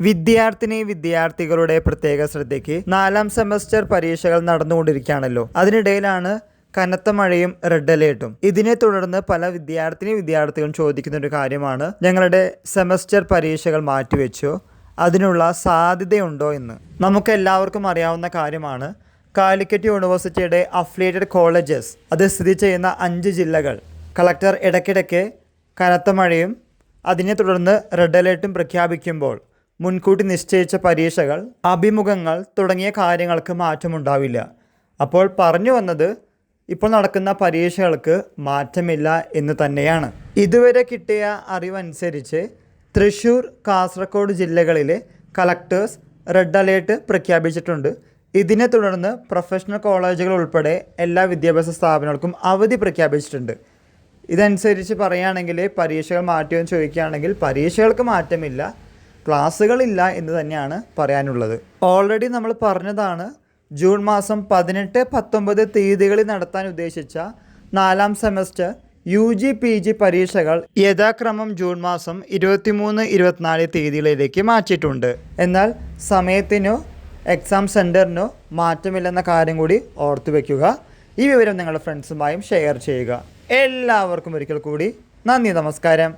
വിദ്യാർത്ഥികളുടെ പ്രത്യേക ശ്രദ്ധയ്ക്ക് 4ാം സെമസ്റ്റർ പരീക്ഷകൾ നടന്നുകൊണ്ടിരിക്കുകയാണല്ലോ. അതിനിടയിലാണ് കനത്ത മഴയും റെഡ് അലേർട്ടും. ഇതിനെ തുടർന്ന് പല വിദ്യാർത്ഥികളും ചോദിക്കുന്ന ഒരു കാര്യമാണ്, ഞങ്ങളുടെ സെമസ്റ്റർ പരീക്ഷകൾ മാറ്റിവെച്ചോ, അതിനുള്ള സാധ്യതയുണ്ടോ എന്ന്. നമുക്കെല്ലാവർക്കും അറിയാവുന്ന കാര്യമാണ്, കാലിക്കറ്റ് യൂണിവേഴ്സിറ്റിയുടെ അഫിലിയേറ്റഡ് കോളേജസ് അത് സ്ഥിതി ചെയ്യുന്ന 5 ജില്ലകൾ കളക്ടർ ഇടയ്ക്കിടയ്ക്ക് കനത്ത മഴയും അതിനെ തുടർന്ന് റെഡ് അലേർട്ടും പ്രഖ്യാപിക്കുമ്പോൾ മുൻകൂട്ടി നിശ്ചയിച്ച പരീക്ഷകൾ, അഭിമുഖങ്ങൾ തുടങ്ങിയ കാര്യങ്ങൾക്ക് മാറ്റമുണ്ടാവില്ല. അപ്പോൾ പറഞ്ഞു വന്നത്, ഇപ്പോൾ നടക്കുന്ന പരീക്ഷകൾക്ക് മാറ്റമില്ല എന്ന് തന്നെയാണ്. ഇതുവരെ കിട്ടിയ അറിവനുസരിച്ച് തൃശ്ശൂർ, കാസർഗോഡ് ജില്ലകളിലെ കളക്ടേഴ്സ് റെഡ് അലേർട്ട് പ്രഖ്യാപിച്ചിട്ടുണ്ട്. ഇതിനെ തുടർന്ന് പ്രൊഫഷണൽ കോളേജുകൾ ഉൾപ്പെടെ എല്ലാ വിദ്യാഭ്യാസ സ്ഥാപനങ്ങൾക്കും അവധി പ്രഖ്യാപിച്ചിട്ടുണ്ട്. ഇതനുസരിച്ച് പറയുകയാണെങ്കിൽ പരീക്ഷകൾ മാറ്റിയെന്ന് ചോദിക്കുകയാണെങ്കിൽ പരീക്ഷകൾക്ക് മാറ്റമില്ല, ക്ലാസ്സുകളില്ല എന്ന് തന്നെയാണ് പറയാനുള്ളത്. ഓൾറെഡി നമ്മൾ പറഞ്ഞതാണ്, ജൂൺ മാസം 18, 19 തീയതികളിൽ നടത്താൻ ഉദ്ദേശിച്ച 4ാം സെമസ്റ്റർ UG PG പരീക്ഷകൾ യഥാക്രമം ജൂൺ മാസം 23, 24 തീയതികളിലേക്ക് മാറ്റിയിട്ടുണ്ട്. എന്നാൽ സമയത്തിനോ എക്സാം സെൻറ്ററിനോ മാറ്റമില്ലെന്ന കാര്യം കൂടി ഓർത്തു വയ്ക്കുക. ഈ വിവരം നിങ്ങളുടെ ഫ്രണ്ട്സുമായും ഷെയർ ചെയ്യുക. എല്ലാവർക്കും ഒരിക്കൽ കൂടി നന്ദി, നമസ്കാരം.